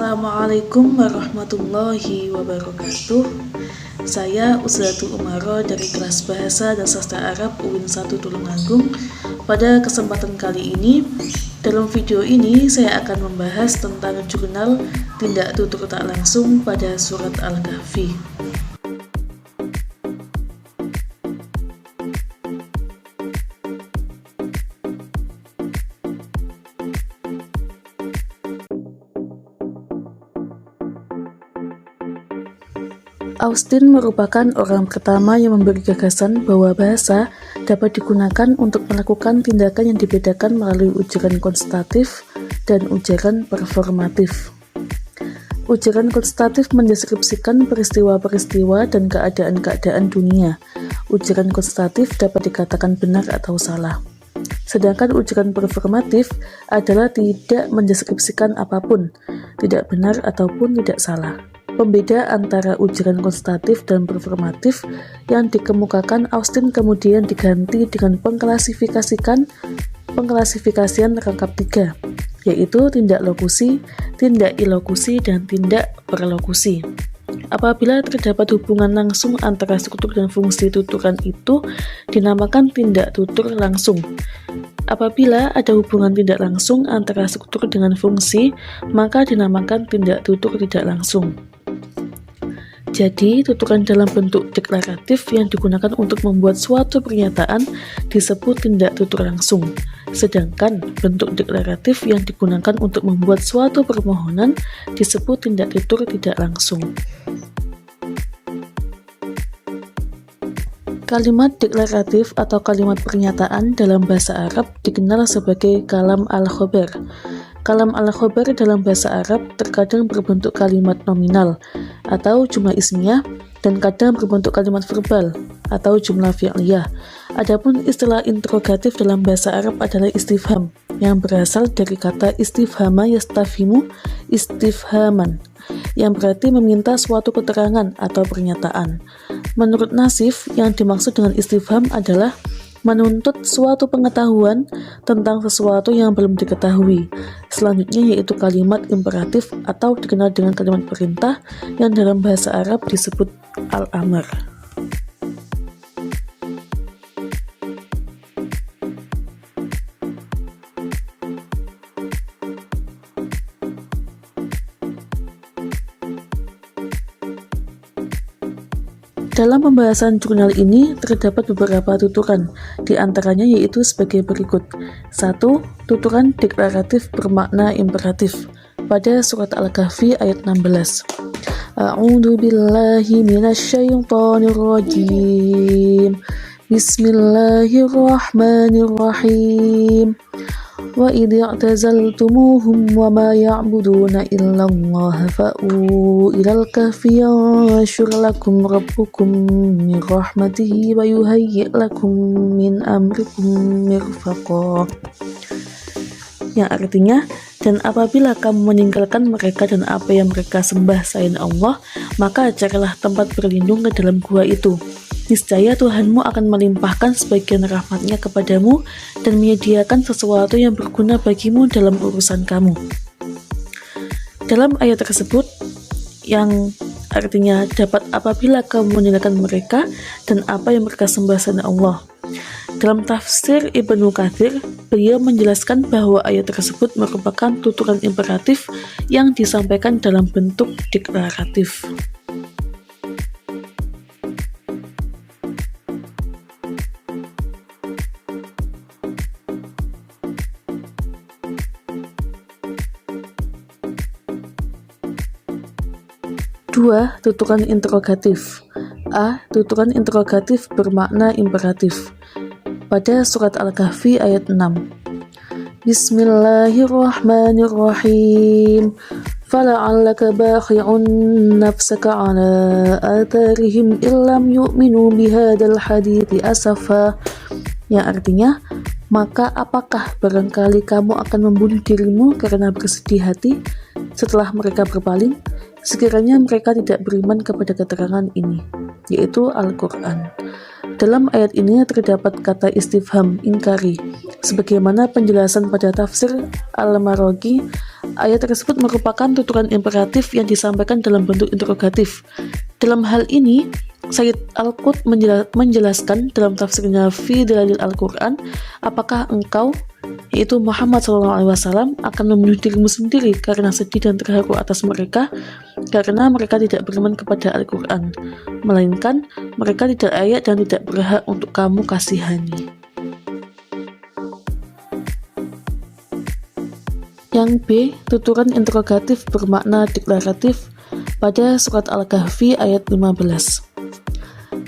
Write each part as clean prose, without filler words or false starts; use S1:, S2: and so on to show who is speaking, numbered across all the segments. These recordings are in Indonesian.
S1: Assalamualaikum warahmatullahi wabarakatuh. Saya Uzlatul Umaro dari kelas Bahasa dan Sastra Arab UIN 1 Tulungagung. Pada kesempatan kali ini, dalam video ini saya akan membahas tentang jurnal tindak tutur tak langsung pada surat Al-Kahfi. Austin merupakan orang pertama yang memberi gagasan bahwa bahasa dapat digunakan untuk melakukan tindakan yang dibedakan melalui ujaran konstatif dan ujaran performatif. Ujaran konstatif mendeskripsikan peristiwa-peristiwa dan keadaan-keadaan dunia. Ujaran konstatif dapat dikatakan benar atau salah. Sedangkan ujaran performatif adalah tidak mendeskripsikan apapun, tidak benar ataupun tidak salah. Pembeda antara ujaran konstatif dan performatif yang dikemukakan Austin kemudian diganti dengan pengklasifikasian rangkap 3, yaitu tindak lokusi, tindak ilokusi, dan tindak perlokusi. Apabila terdapat hubungan langsung antara struktur dan fungsi tuturan itu dinamakan tindak tutur langsung. Apabila ada hubungan tidak langsung antara struktur dengan fungsi, maka dinamakan tindak tutur tidak langsung. Jadi, tuturan dalam bentuk deklaratif yang digunakan untuk membuat suatu pernyataan disebut tindak tutur langsung. Sedangkan bentuk deklaratif yang digunakan untuk membuat suatu permohonan disebut tindak tutur tidak langsung. Kalimat deklaratif atau kalimat pernyataan dalam bahasa Arab dikenal sebagai kalam al-khobar. Kalam al-khobar dalam bahasa Arab terkadang berbentuk kalimat nominal atau jumlah ismiyah dan kadang berbentuk kalimat verbal atau jumlah fi'liyah. Adapun istilah interrogatif dalam bahasa Arab adalah istifham yang berasal dari kata istifhama yastafhimu istifhaman yang berarti meminta suatu keterangan atau pernyataan. Menurut Nasif, yang dimaksud dengan istifham adalah menuntut suatu pengetahuan tentang sesuatu yang belum diketahui. Selanjutnya yaitu kalimat imperatif atau dikenal dengan kalimat perintah yang dalam bahasa Arab disebut al-amr. Dalam pembahasan jurnal ini terdapat beberapa tuturan, di antaranya yaitu sebagai berikut. 1. Tuturan deklaratif bermakna imperatif pada surat Al-Kahfi ayat 16. A'udzu billahi minasyaitonir rajim. Bismillahirrahmanirrahim. Wa idh i'tazaltumuhum wa ma ya'buduna illa Allah fa'u ilal kahfi yanshur lakum rabbukum min rahmatihi wa yuhayyi' lakum min amrikum mirfaqa. Yang artinya, dan apabila kamu meninggalkan mereka dan apa yang mereka sembah selain Allah, maka carilah tempat berlindung ke dalam gua itu. Niscaya Tuhanmu akan melimpahkan sebagian rahmatnya kepadamu dan menyediakan sesuatu yang berguna bagimu dalam urusan kamu. Dalam ayat tersebut, yang artinya dapat apabila kamu meninggalkan mereka dan apa yang mereka sembah selain Allah. Dalam tafsir Ibnu Katsir, beliau menjelaskan bahwa ayat tersebut merupakan tuturan imperatif yang disampaikan dalam bentuk deklaratif. Dua, tuturan interrogatif. A. Tuturan interrogatif bermakna imperatif pada surat Al-Kahfi ayat 6. Bismillahirrahmanirrahim. Fala'allaka bakhi'un nafsaka ala atharihim illam yu'minu bihadzal hadithi asafa. Yang artinya, maka apakah barangkali kamu akan membunuh dirimu karena bersedih hati setelah mereka berpaling, sekiranya mereka tidak beriman kepada keterangan ini, yaitu Al-Quran. Dalam ayat ini terdapat kata istifham ingkari, sebagaimana penjelasan pada tafsir Al-Maraghi Ayat tersebut merupakan tuturan imperatif yang disampaikan dalam bentuk interrogatif. Dalam hal ini, Sayyid Al-Qut menjelaskan dalam tafsirnya Fi Dalalil Al-Quran, apakah engkau, yaitu Muhammad SAW, akan membunuh dirimu sendiri karena sedih dan terharu atas mereka, karena mereka tidak beriman kepada Al-Quran, melainkan mereka tidak layak dan tidak berhak untuk kamu kasihani. Yang B, tuturan interrogatif bermakna deklaratif pada surat Al-Kahfi ayat 15.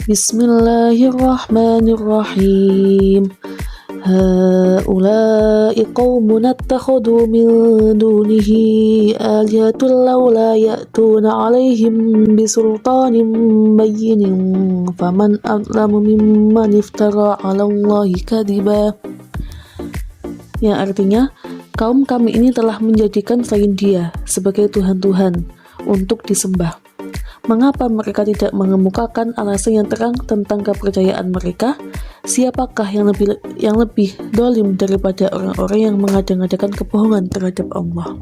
S1: Bismillahirrahmanirrahim. Haula'i qaumun attakhadhu min dunihi alihatul laula ya'tuna 'alaihim bisultanin bayyinin faman adlamu mimman iftara 'ala Allahi kadiba. Yang artinya, kaum kami ini telah menjadikan selain Dia sebagai Tuhan-Tuhan untuk disembah. Mengapa mereka tidak mengemukakan alasan yang terang tentang kepercayaan mereka? Siapakah yang lebih dolim daripada orang-orang yang mengada-ngadakan kebohongan terhadap Allah?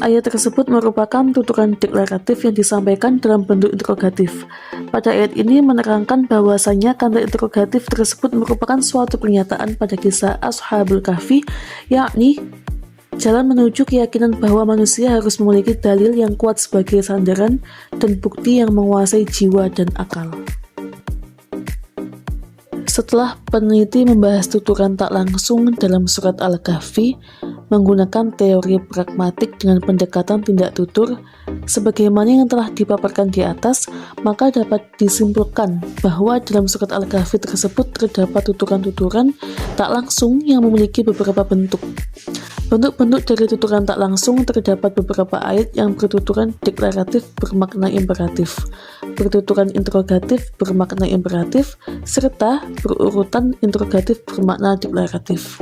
S1: Ayat tersebut merupakan tuturan deklaratif yang disampaikan dalam bentuk interrogatif. Pada ayat ini menerangkan bahwasanya kata interrogatif tersebut merupakan suatu pernyataan pada kisah Ashabul Kahfi, yakni jalan menuju keyakinan bahwa manusia harus memiliki dalil yang kuat sebagai sandaran dan bukti yang menguasai jiwa dan akal. Setelah peneliti membahas tuturan tak langsung dalam surat Al-Kahfi menggunakan teori pragmatik dengan pendekatan tidak tutur, sebagaimana yang telah dipaparkan di atas, maka dapat disimpulkan bahwa dalam surat Al-Kahfi tersebut terdapat tuturan-tuturan tak langsung yang memiliki beberapa bentuk. Bentuk-bentuk dari tuturan tak langsung terdapat beberapa ayat yang bertuturan deklaratif bermakna imperatif, bertuturan interrogatif bermakna imperatif, serta berurutan interrogatif bermakna deklaratif.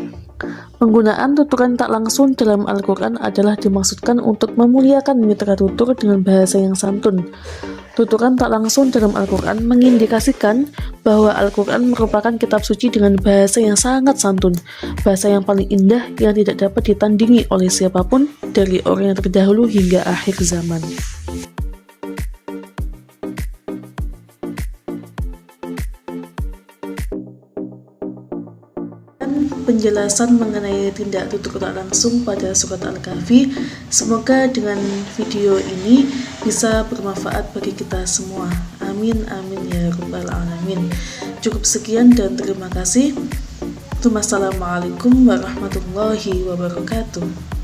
S1: Penggunaan tuturan tak langsung dalam Al-Quran adalah dimaksudkan untuk memuliakan mitra tutur dengan bahasa yang santun. Tuturan tak langsung dalam Al-Quran mengindikasikan bahwa Al-Quran merupakan kitab suci dengan bahasa yang sangat santun, bahasa yang paling indah yang tidak dapat ditandingi oleh siapapun dari orang yang terdahulu hingga akhir zaman. Penjelasan mengenai tindak tutur tak langsung pada surat Al-Kahfi. Semoga dengan video ini bisa bermanfaat bagi kita semua. Amin amin ya rabbal alamin. Cukup sekian dan terima kasih. Wassalamualaikum warahmatullahi wabarakatuh.